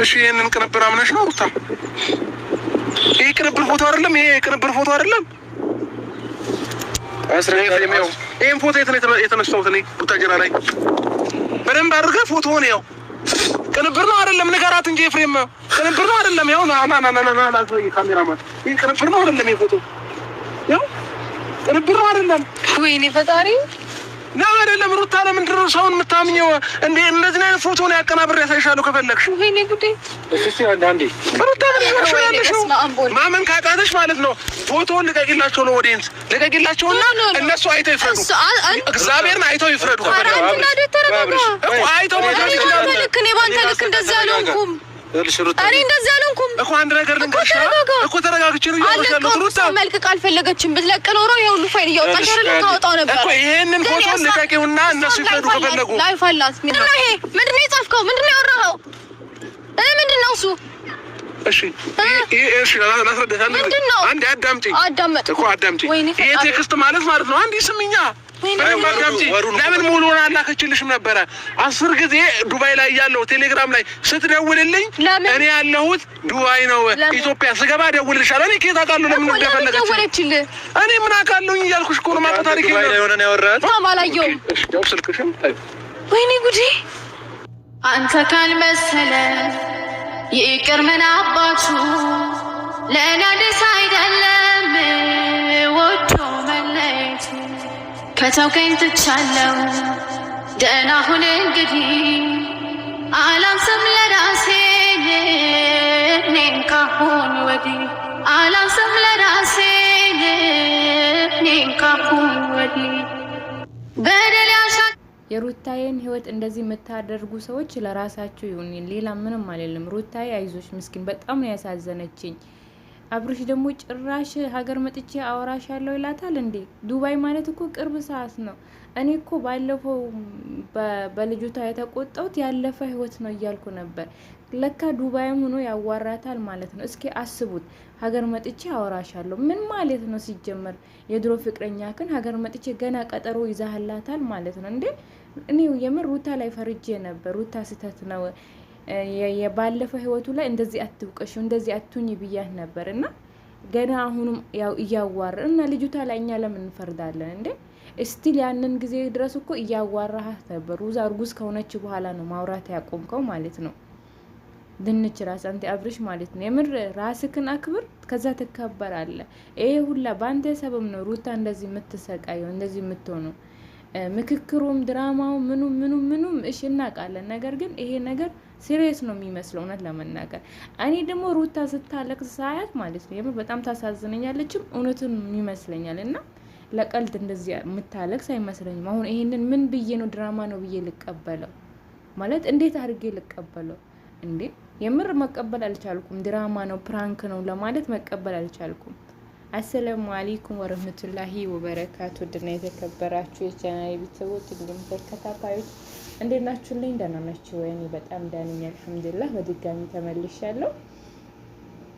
እሺ ይሄንን ቅንብር አምነሽ ነው ሩታ? ይሄ ቅንብር ፎቶ አይደለም። ይሄ ቅንብር ፎቶ አይደለም። አስረኛው ይሄን ፎቶ የተነሳሁት እኔ ቡታጀራ ላይ በደንብ አድርገህ ፎቶውን ያው ቅንብር ነው አይደለም? ንገራት እንጂ ኤፍሬም ቅንብር ነው አይደለም? ያው ና ካሜራማን ይሄ ቅንብር ነው አይደለም? ይሄ ፎቶ ያው ቅንብር ነው አይደለም? ወይኔ ፈጣሪ ነው አይደለም? ሩታ ለምንድን ነው ሰውን የምታምኘው? እንዴ እንደዚህ አይነት ፎቶ ነው ያቀናብሬ ያሳይሻለሁ ከፈለግሽ። ወይኔ ጉዴ! እሺ አንዴ ሩታ ምን ያልሽ ነው? ማመን ካቃተሽ ማለት ነው ፎቶውን ልቀቂላቸው ነው ኦዲየንስ ልቀቂላቸውና እነሱ አይተው ይፍረዱ። እግዚአብሔርን አይተው ይፍረዱ። አራንትና ደተረጋጋ አይተው ይፍረዱ። ልክ እኔ ባንተ ልክ እንደዚህ አልሆንኩም። እኔ እንደዚህ አልሆንኩም እኮ አንድ ነገር ልንገርሽ እኮ ተረጋግቼ ነው ያለው። ሩታ መልክ ካልፈለገችም ብትለቅ ኖሮ የሁሉ ፋይል እያወጣሽ አይደል ታወጣው ነበር እኮ። ይሄንን ፎቶ ልቀቂውና እነሱ ይፍረዱ ከፈለጉ። ላይ ፋላስ ምንድን ነው ይሄ? ምንድን ነው የጻፍከው? ምንድን ነው ያወራኸው? ምንድን ነው እሱ? እሺ እሺ ላስረዳሽ። አንዴ አዳምጪኝ እኮ አዳምጪኝ። ይሄ ቴክስት ማለት ነው አንዴ ስሚኛ ለምን ሙሉውን አላከችልሽም ነበረ? 10 ጊዜ ዱባይ ላይ ያለው ቴሌግራም ላይ ስትደውልልኝ እኔ ያለሁት ዱባይ ነው ኢትዮጵያ ስገባ ደውልልሻለሁ። እኔ ከየት አውቃለሁ ለምን እንደፈለገችልህ? እኔ ምን አውቃለሁኝ እያልኩሽ እኮ ነው። ማታ ታሪክ ዱባይ ላይ ሆነ ነው ያወራሁት። ታማላየው ደው ስልክሽም ወይኔ ጉዴ! አንተ ካልመሰለ ይቅር ምን አባቱ ለእኔ አዲስ አይደለም ወዶ መለየቱ ከተውከኝ ትቻለው ደህና ሁን እንግዲህ አላንስም ለራሴ እኔም ካሁን ወዲህ አላንስም ለራሴ እኔም ካሁን ወዲህ በደል ያሻ የሩታዬን ህይወት እንደዚህ የምታደርጉ ሰዎች ለራሳችሁ ይሁን፣ ሌላ ምንም አይደለም። ሩታዬ አይዞሽ ምስኪን በጣም ነው ያሳዘነችኝ። አብርሽ ደግሞ ጭራሽ ሀገር መጥቼ አወራሽ ያለው ይላታል እንዴ! ዱባይ ማለት እኮ ቅርብ ሰዓት ነው። እኔ እኮ ባለፈው በልጅቷ የተቆጣሁት ያለፈ ህይወት ነው እያልኩ ነበር። ለካ ዱባይም ሆኖ ያዋራታል ማለት ነው። እስኪ አስቡት፣ ሀገር መጥቼ አወራሻለሁ ምን ማለት ነው? ሲጀመር የድሮ ፍቅረኛ ግን ሀገር መጥቼ ገና ቀጠሮ ይዛህላታል ማለት ነው እንዴ! እኔ የምር ሩታ ላይ ፈርጄ ነበር። ሩታ ስህተት ነው የባለፈ ህይወቱ ላይ እንደዚህ አትውቀሽ እንደዚህ አትሁኝ ብያት ነበር እና ገና አሁንም ያው እያዋራ እና ልጅቷ ላይ እኛ ለምን እንፈርዳለን እንዴ? እስቲል ያንን ጊዜ ድረስ እኮ እያዋራሃት ነበር። ሩዛ እርጉዝ ከሆነች በኋላ ነው ማውራት ያቆምከው ማለት ነው። ድንች ራስ አንተ አብርሽ ማለት ነው። የምር ራስክን አክብር፣ ከዛ ትከበራለህ። ይሄ ሁላ ባንተ ሰበብ ነው ሩታ እንደዚህ የምትሰቃየው እንደዚህ የምትሆነው። ምክክሩም ድራማው ምኑም እሺ እናውቃለን። ነገር ግን ይሄ ነገር ሲሪየስ ነው የሚመስለው እውነት ለመናገር። እኔ ደግሞ ሩታ ስታለቅስ ሳያት ማለት ነው የምር በጣም ታሳዝነኛለችም እውነትም ይመስለኛል። እና ለቀልድ እንደዚህ የምታለቅስ አይመስለኝም። አሁን ይሄንን ምን ብዬ ነው ድራማ ነው ብዬ ልቀበለው ማለት እንዴት አድርጌ ልቀበለው እንዴ? የምር መቀበል አልቻልኩም። ድራማ ነው ፕራንክ ነው ለማለት መቀበል አልቻልኩም። አሰላሙ አለይኩም ወረህመቱላሂ ወበረካቱ። ድና የተከበራችሁ የቻናሌ ቤተሰቦች እንዲሁም ተከታታዮች እንዴት ናችሁልኝ? ደህና ናችሁ ወይ? እኔ በጣም ደህና ነኝ አልሐምዱሊላህ። በድጋሚ ተመልሻለሁ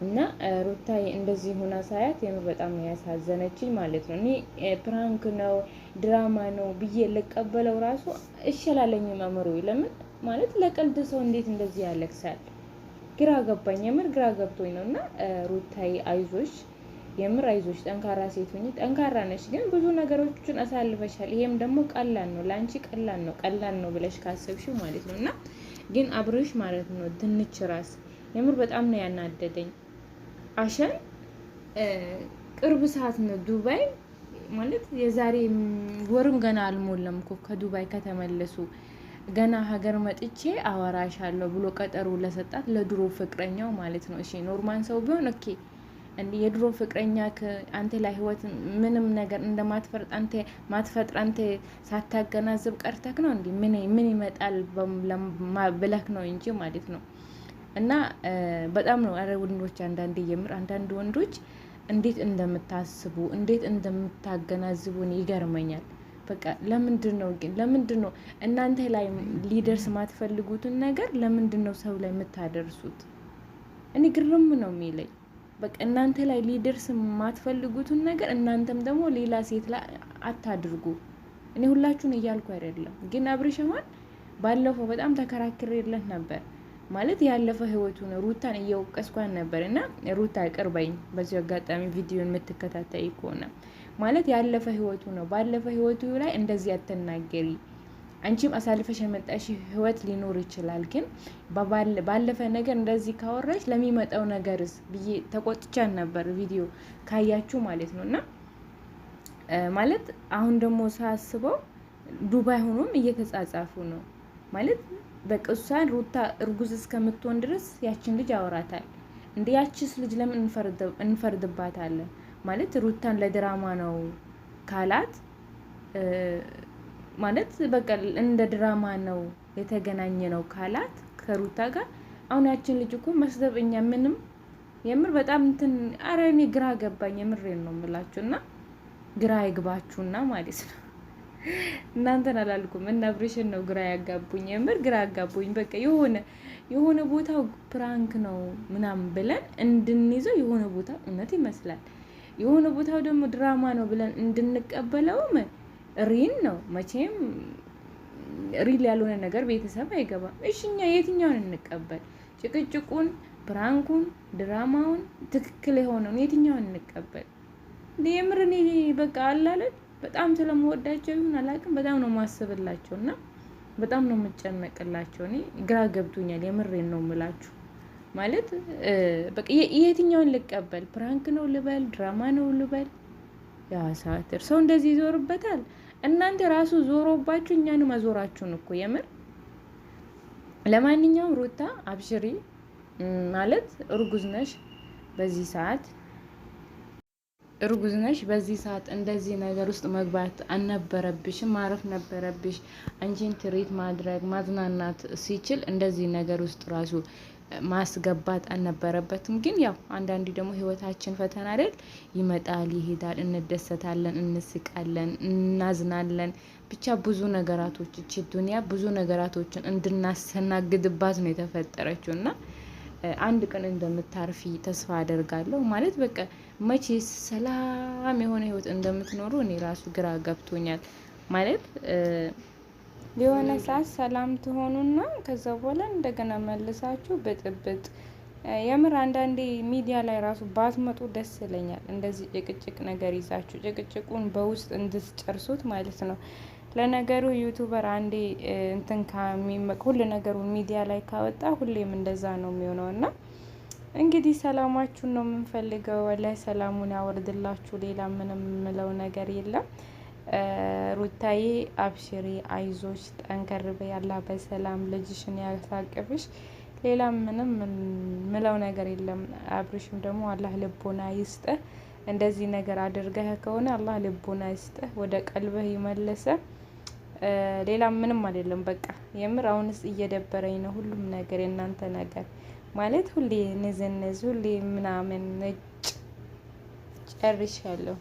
እና ሩታዬ እንደዚህ ሆና ሳያት የምር በጣም ያሳዘነችኝ ማለት ነው። እኔ ፕራንክ ነው ድራማ ነው ብዬ ልቀበለው ራሱ እሸላለኝ መምሩ። ለምን ማለት ለቀልድ ሰው እንዴት እንደዚህ ያለቅሳል? ግራ ገባኝ። የምር ግራ ገብቶኝ ነው። እና ሩታዬ አይዞሽ፣ የምር አይዞሽ፣ ጠንካራ ሴት ሁኚ። ጠንካራ ነሽ፣ ግን ብዙ ነገሮችን አሳልፈሻል። ይሄም ደግሞ ቀላል ነው ላንቺ ቀላል ነው ብለሽ ካሰብሽው ማለት ነው። እና ግን አብርሽ ማለት ነው ድንች ራስ የምር በጣም ነው ያናደደኝ። አሸን ቅርብ ሰዓት ነው ዱባይ ማለት የዛሬ ወርም ገና አልሞላም እኮ ከዱባይ ከተመለሱ ገና ሀገር መጥቼ አወራሻለሁ ብሎ ቀጠሮ ለሰጣት ለድሮ ፍቅረኛው ማለት ነው። እሺ ኖርማን ሰው ቢሆን ኦኬ እንዴ የድሮ ፍቅረኛ አንተ ላይ ህይወት ምንም ነገር እንደማትፈርጥ አንተ ማትፈጥር አንተ ሳታገናዝብ ቀርተክ ነው እንዴ ምን ይመጣል ብለክ ነው እንጂ ማለት ነው። እና በጣም ነው አረ ወንዶች አንዳንዴ የምር አንዳንድ ወንዶች እንዴት እንደምታስቡ እንዴት እንደምታገናዝቡን ይገርመኛል። በቃ ለምንድነው እናንተ ላይ ሊደርስ ማትፈልጉትን ነገር ለምንድነው ሰው ላይ የምታደርሱት? እኔ ግርም ነው የሚለኝ። በቃ እናንተ ላይ ሊደርስ ማትፈልጉትን ነገር እናንተም ደግሞ ሌላ ሴት ላይ አታድርጉ። እኔ ሁላችሁን እያልኩ አይደለም፣ ግን አብርሽማን ባለፈው በጣም ተከራክሬለት ነበር። ማለት ያለፈ ህይወቱ ነው። ሩታን እየወቀስኳን ነበር እና ሩታ ቅርበኝ፣ በዚህ አጋጣሚ ቪዲዮን የምትከታተይ ከሆነ ማለት ያለፈ ህይወቱ ነው። ባለፈ ህይወቱ ላይ እንደዚህ አትናገሪ። አንቺም አሳልፈሽ የመጣሽ ህይወት ሊኖር ይችላል፣ ግን ባለፈ ነገር እንደዚህ ካወራሽ ለሚመጣው ነገርስ ብዬ ተቆጥቻን ነበር፣ ቪዲዮ ካያችሁ ማለት ነው። እና ማለት አሁን ደግሞ ሳስበው ዱባይ ሆኖም እየተጻጻፉ ነው ማለት በቃ እሷን ሩታ እርጉዝ እስከምትሆን ድረስ ያችን ልጅ አወራታል። እንደ ያቺስ ልጅ ለምን እንፈርድባታለን? ማለት ሩታን ለድራማ ነው ካላት ማለት በቃ እንደ ድራማ ነው የተገናኘ ነው ካላት ከሩታ ጋር አሁን ያችን ልጅ እኮ መስደብ እኛ ምንም የምር በጣም እንትን አረ እኔ ግራ ገባኝ። የምሬን ነው የምላችሁና ግራ ይግባችሁና ማለት ነው። እናንተን አላልኩም እና ብሬሽን ነው ግራ ያጋቡኝ። የምር ግራ ያጋቡኝ። በቃ የሆነ ቦታው ፕራንክ ነው ምናምን ብለን እንድንይዘው የሆነ ቦታ እውነት ይመስላል፣ የሆነ ቦታው ደግሞ ድራማ ነው ብለን እንድንቀበለውም ሪል ነው። መቼም ሪል ያልሆነ ነገር ቤተሰብ አይገባም። እሺ እኛ የትኛውን እንቀበል? ጭቅጭቁን፣ ፕራንኩን፣ ድራማውን፣ ትክክል የሆነውን የትኛውን እንቀበል? የምር እኔ በቃ አላለን በጣም ስለምወዳቸው ይሁን አላውቅም፣ በጣም ነው ማስብላቸው እና በጣም ነው የምጨነቅላቸው። እኔ ግራ ገብቶኛል። የምሬን ነው የምላችሁ። ማለት በቃ የትኛውን ልቀበል? ፕራንክ ነው ልበል? ድራማ ነው ልበል? ያ ሳትር ሰው እንደዚህ ይዞርበታል። እናንተ ራሱ ዞሮባችሁ እኛን ማዞራችሁን እኮ የምር። ለማንኛውም ሩታ አብሽሪ ማለት እርጉዝ ነሽ በዚህ ሰዓት እርጉዝ ነሽ። በዚህ ሰዓት እንደዚህ ነገር ውስጥ መግባት አልነበረብሽም፣ ማረፍ ነበረብሽ። አንቺን ትሪት ማድረግ ማዝናናት ሲችል እንደዚህ ነገር ውስጥ ራሱ ማስገባት አልነበረበትም። ግን ያው አንዳንዴ ደግሞ ህይወታችን ፈተና አይደል? ይመጣል ይሄዳል፣ እንደሰታለን፣ እንስቃለን፣ እናዝናለን። ብቻ ብዙ ነገራቶች እቺ ዱንያ ብዙ ነገራቶችን እንድናስተናግድባት ነው የተፈጠረችው እና አንድ ቀን እንደምታርፊ ተስፋ አደርጋለሁ። ማለት በቃ መቼስ ሰላም የሆነ ህይወት እንደምትኖሩ እኔ ራሱ ግራ ገብቶኛል። ማለት የሆነ ሰዓት ሰላም ትሆኑና ከዛ በኋላ እንደገና መልሳችሁ ብጥብጥ። የምር አንዳንዴ ሚዲያ ላይ ራሱ ባትመጡ ደስ ይለኛል። እንደዚህ ጭቅጭቅ ነገር ይዛችሁ ጭቅጭቁን በውስጥ እንድትጨርሱት ማለት ነው። ለነገሩ ዩቱበር አንዴ እንትን ሁሉ ነገሩን ሚዲያ ላይ ካወጣ ሁሌም እንደዛ ነው የሚሆነው። እና እንግዲህ ሰላማችሁን ነው የምንፈልገው። ወላሂ ሰላሙን ያወርድላችሁ። ሌላ ምንም የምለው ነገር የለም። ሩታዬ አብሽሪ፣ አይዞሽ፣ ጠንከር በይ። አላህ በሰላም ልጅሽን ያሳቅፍሽ። ሌላ ምንም ምለው ነገር የለም። አብርሽም ደግሞ አላህ ልቦና ይስጥህ። እንደዚህ ነገር አድርገህ ከሆነ አላህ ልቦና ይስጥህ፣ ወደ ቀልብህ ይመልሰ። ሌላ ምንም አይደለም። በቃ የምር አሁንስ እየደበረኝ ነው ሁሉም ነገር የእናንተ ነገር ማለት ሁሌ ንዝንዝ ሁሌ ምናምን ነጭ ጨርሻለሁ።